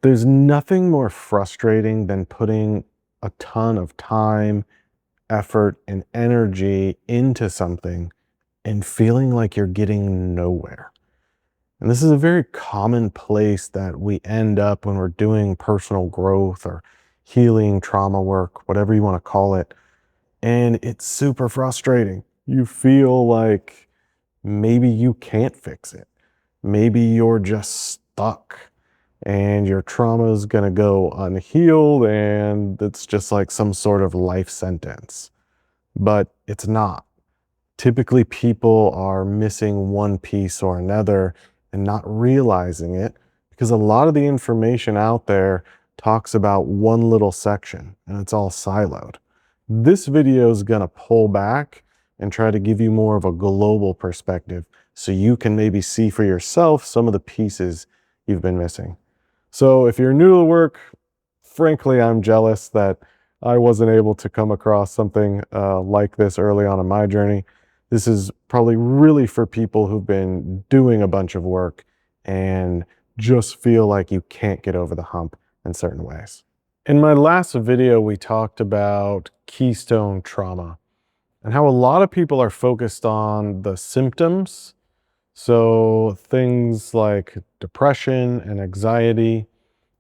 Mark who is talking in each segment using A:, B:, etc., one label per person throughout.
A: There's nothing more frustrating than putting a ton of time, effort, and energy into something and feeling like you're getting nowhere. And this is a very common place that we end up when we're doing personal growth or healing trauma work, whatever you want to call it. And it's super frustrating. You feel like maybe you can't fix it. Maybe you're just stuck and your trauma is going to go unhealed and it's just like some sort of life sentence. But it's not. Typically, people are missing one piece or another and not realizing it because a lot of the information out there talks about one little section and it's all siloed. This video is going to pull back and try to give you more of a global perspective so you can maybe see for yourself some of the pieces you've been missing. So if you're new to the work, frankly, I'm jealous that I wasn't able to come across something like this early on in my journey. This is probably really for people who've been doing a bunch of work and just feel like you can't get over the hump in certain ways. In my last video, we talked about keystone trauma and how a lot of people are focused on the symptoms. So things like depression and anxiety,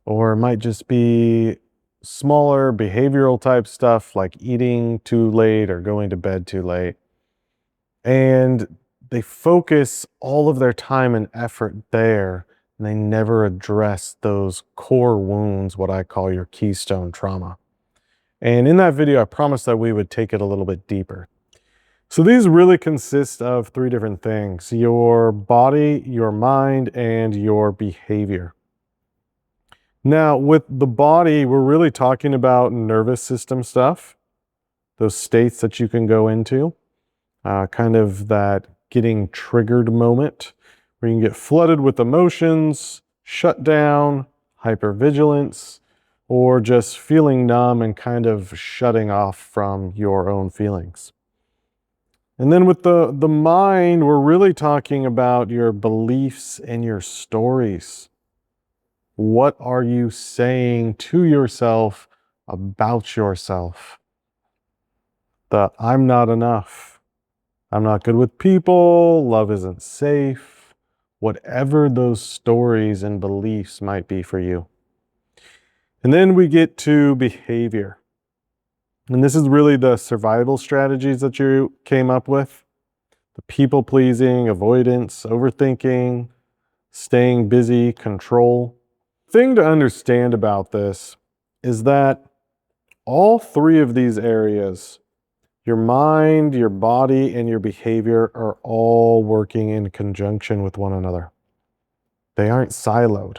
A: or it might just be smaller behavioral type stuff like eating too late or going to bed too late. And they focus all of their time and effort there, and they never address those core wounds, what I call your keystone trauma. And in that video, I promised that we would take it a little bit deeper. So these really consist of three different things: your body, your mind, and your behavior. Now, with the body, we're really talking about nervous system stuff, those states that you can go into, kind of that getting triggered moment where you can get flooded with emotions, shut down, hypervigilance, or just feeling numb and kind of shutting off from your own feelings. And then with the mind, we're really talking about your beliefs and your stories. What are you saying to yourself about yourself? The I'm not enough. I'm not good with people. Love isn't safe. Whatever those stories and beliefs might be for you. And then we get to behavior. And this is really the survival strategies that you came up with. The people pleasing, avoidance, overthinking, staying busy, control. The thing to understand about this is that all three of these areas, your mind, your body, and your behavior, are all working in conjunction with one another. They aren't siloed.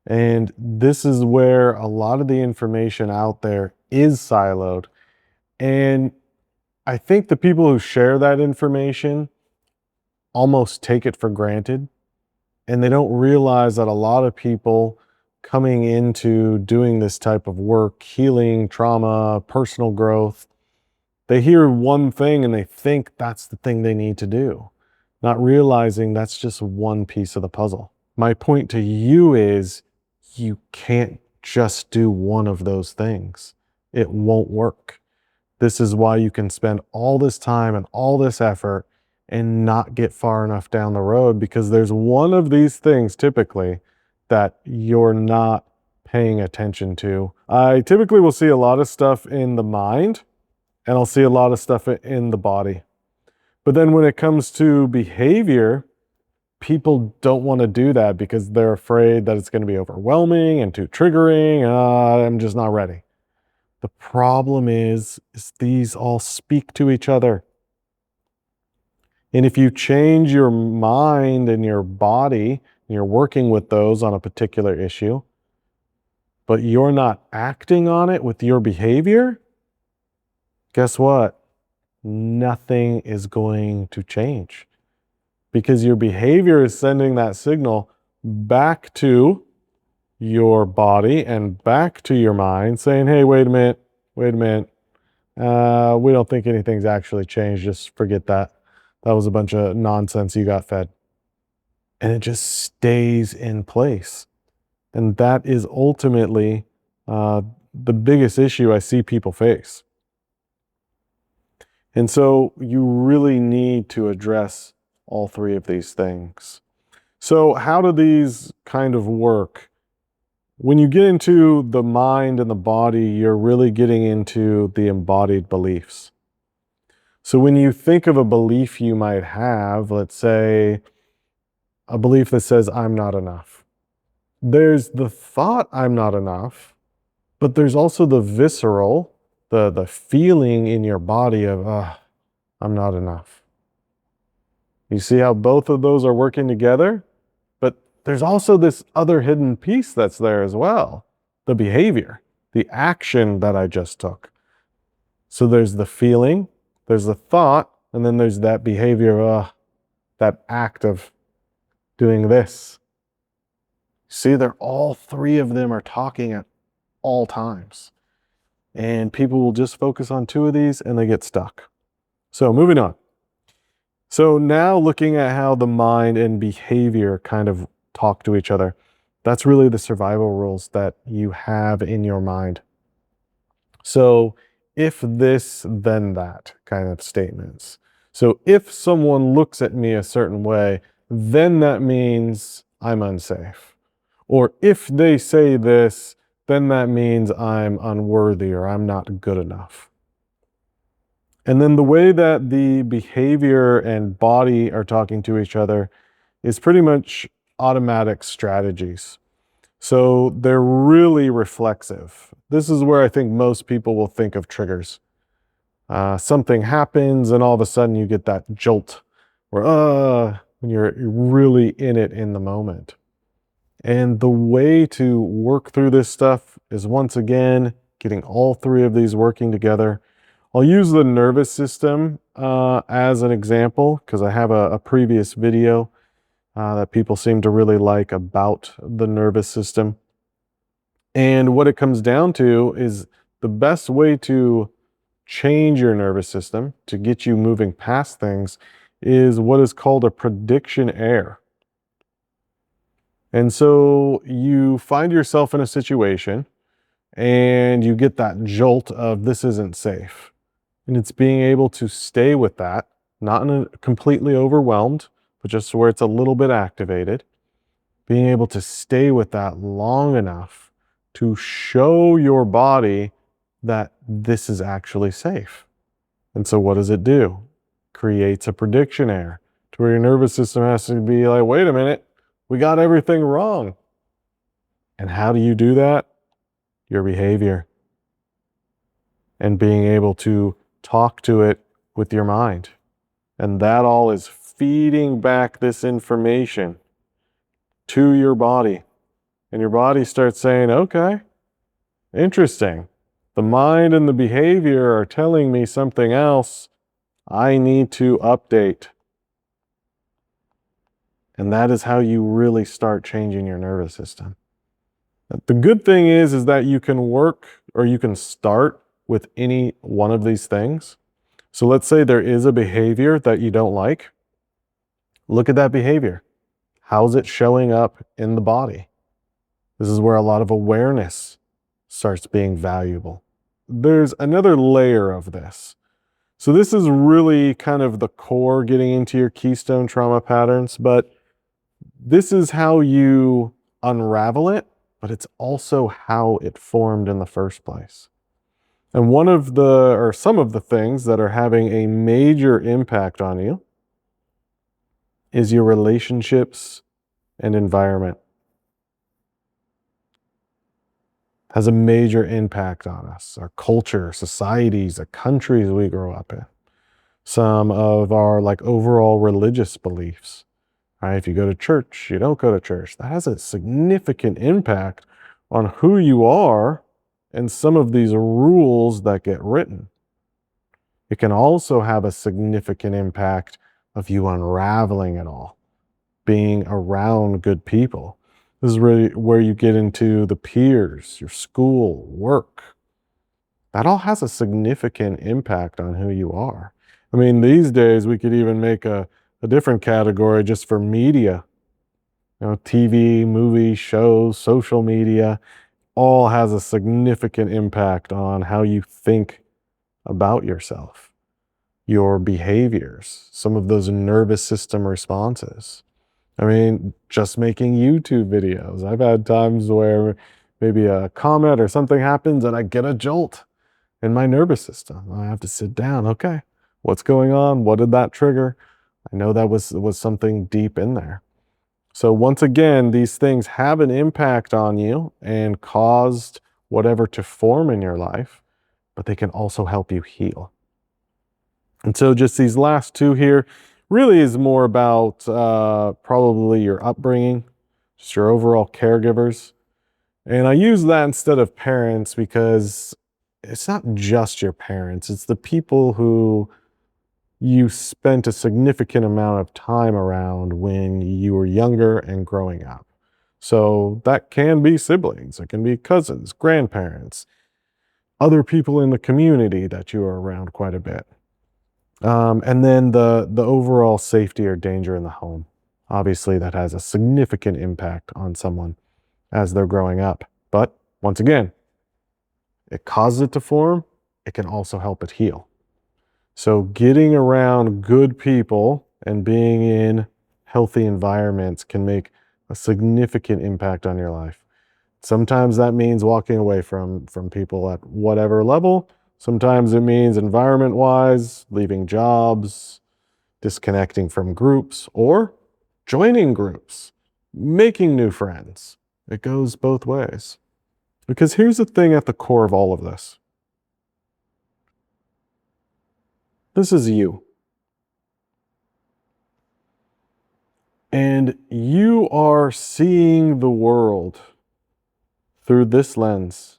A: And this is where a lot of the information out there is siloed. And I think the people who share that information almost take it for granted. And they don't realize that a lot of people coming into doing this type of work, healing, trauma, personal growth, they hear one thing and they think that's the thing they need to do, not realizing that's just one piece of the puzzle. My point to you is you can't just do one of those things. It won't work. This is why you can spend all this time and all this effort and not get far enough down the road, because there's one of these things typically that you're not paying attention to. I typically will see a lot of stuff in the mind, and I'll see a lot of stuff in the body. But then when it comes to behavior, people don't want to do that because they're afraid that it's going to be overwhelming and too triggering. I'm just not ready. The problem is these all speak to each other. And if you change your mind and your body, and you're working with those on a particular issue, but you're not acting on it with your behavior, guess what? Nothing is going to change, because your behavior is sending that signal back to your body and back to your mind saying, hey, wait a minute. We don't think anything's actually changed. Just forget that. That was a bunch of nonsense you got fed. And it just stays in place. And that is ultimately uh, the biggest issue I see people face. And so you really need to address all three of these things. So, how do these kind of work? When you get into the mind and the body, you're really getting into the embodied beliefs. So, when you think of a belief you might have, let's say a belief that says, I'm not enough, there's the thought, I'm not enough, but there's also the visceral, the feeling in your body of, I'm not enough. You see how both of those are working together? But there's also this other hidden piece that's there as well, the behavior, the action that I just took. So there's the feeling, there's the thought, and then there's that behavior, that act of doing this. See, they're all three of them are talking at all times. And people will just focus on two of these and they get stuck. So moving on. So now looking at how the mind and behavior kind of talk to each other, that's really the survival rules that you have in your mind. So if this, then that kind of statements. So if someone looks at me a certain way, then that means I'm unsafe. Or if they say this, then that means I'm unworthy or I'm not good enough. And then the way that the behavior and body are talking to each other is pretty much automatic strategies. So they're really reflexive. This is where I think most people will think of triggers. Something happens and all of a sudden you get that jolt or when you're really in it in the moment. And the way to work through this stuff is once again getting all three of these working together. I'll use the nervous system as an example because I have a previous video that people seem to really like about the nervous system. And what it comes down to is the best way to change your nervous system to get you moving past things is what is called a prediction error. And so you find yourself in a situation and you get that jolt of this isn't safe. And it's being able to stay with that, not in a completely overwhelmed, but just where it's a little bit activated, being able to stay with that long enough to show your body that this is actually safe. And so what does it do? Creates a prediction error to where your nervous system has to be like, wait a minute, we got everything wrong. And how do you do that? Your behavior and being able to talk to it with your mind. And that all is feeding back this information to your body. And your body starts saying, okay, interesting. The mind and the behavior are telling me something else. I need to update. And that is how you really start changing your nervous system. The good thing is that you can work or you can start with any one of these things. So let's say there is a behavior that you don't like. Look at that behavior. How's it showing up in the body? This is where a lot of awareness starts being valuable. There's another layer of this. So this is really kind of the core getting into your keystone trauma patterns, but this is how you unravel it, but it's also how it formed in the first place. And one of the, or some of the things that are having a major impact on you is your relationships and environment. Has a major impact on us, our culture, societies, the countries we grow up in. Some of our like overall religious beliefs. Right? If you go to church, you don't go to church. That has a significant impact on who you are and some of these rules that get written. It can also have a significant impact of you unraveling it all, being around good people. This is really where you get into the peers, your school, work. That all has a significant impact on who you are. I mean, these days we could even make a different category just for media. TV, movies, shows, social media, all has a significant impact on how you think about yourself, your behaviors, some of those nervous system responses. I mean, just making YouTube videos. I've had times where maybe a comment or something happens and I get a jolt in my nervous system. I have to sit down. Okay, what's going on? What did that trigger? I know that was something deep in there. So once again, these things have an impact on you and caused whatever to form in your life, but they can also help you heal. And so just these last two here really is more about probably your upbringing, just your overall caregivers. And I use that instead of parents because it's not just your parents, it's the people who you spent a significant amount of time around when you were younger and growing up. So that can be siblings, it can be cousins, grandparents, other people in the community that you are around quite a bit. And then the overall safety or danger in the home. Obviously, that has a significant impact on someone as they're growing up. But once again, it causes it to form. It can also help it heal. So getting around good people and being in healthy environments can make a significant impact on your life. Sometimes that means walking away from people at whatever level. Sometimes it means environment-wise, leaving jobs, disconnecting from groups, or joining groups, making new friends. It goes both ways. Because here's the thing at the core of all of this. This is you. And you are seeing the world through this lens.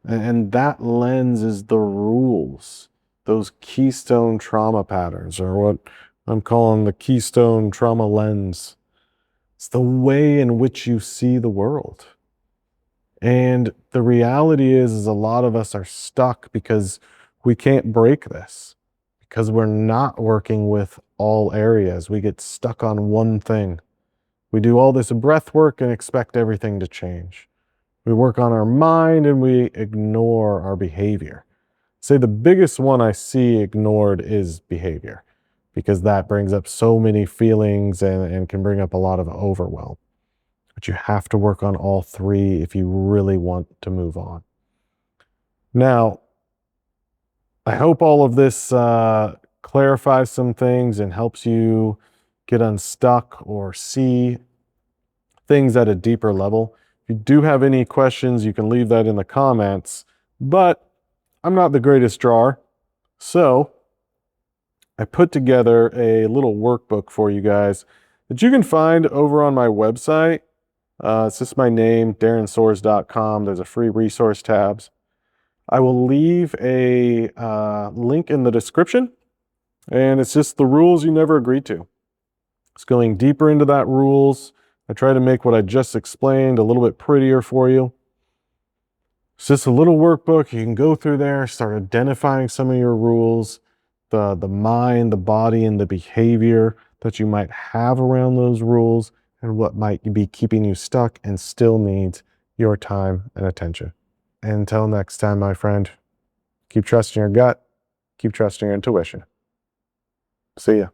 A: And that lens is the rules, those keystone trauma patterns, or what I'm calling the keystone trauma lens. It's the way in which you see the world. And the reality is a lot of us are stuck because we can't break this, because we're not working with all areas. We get stuck on one thing. We do all this breath work and expect everything to change. We work on our mind and we ignore our behavior. Say the biggest one I see ignored is behavior, because that brings up so many feelings and can bring up a lot of overwhelm. But you have to work on all three if you really want to move on. Now, I hope all of this clarifies some things and helps you get unstuck or see things at a deeper level. If you do have any questions, you can leave that in the comments, but I'm not the greatest drawer. So I put together a little workbook for you guys that you can find over on my website. It's just my name, darrensores.com. There's a free resource tabs. I will leave a link in the description, and it's just the rules you never agreed to. It's going deeper into that rules. I try to make what I just explained a little bit prettier for you. It's just a little workbook. You can go through there, start identifying some of your rules, the mind, the body, and the behavior that you might have around those rules, and what might be keeping you stuck and still needs your time and attention. Until next time, my friend, keep trusting your gut, keep trusting your intuition. See ya.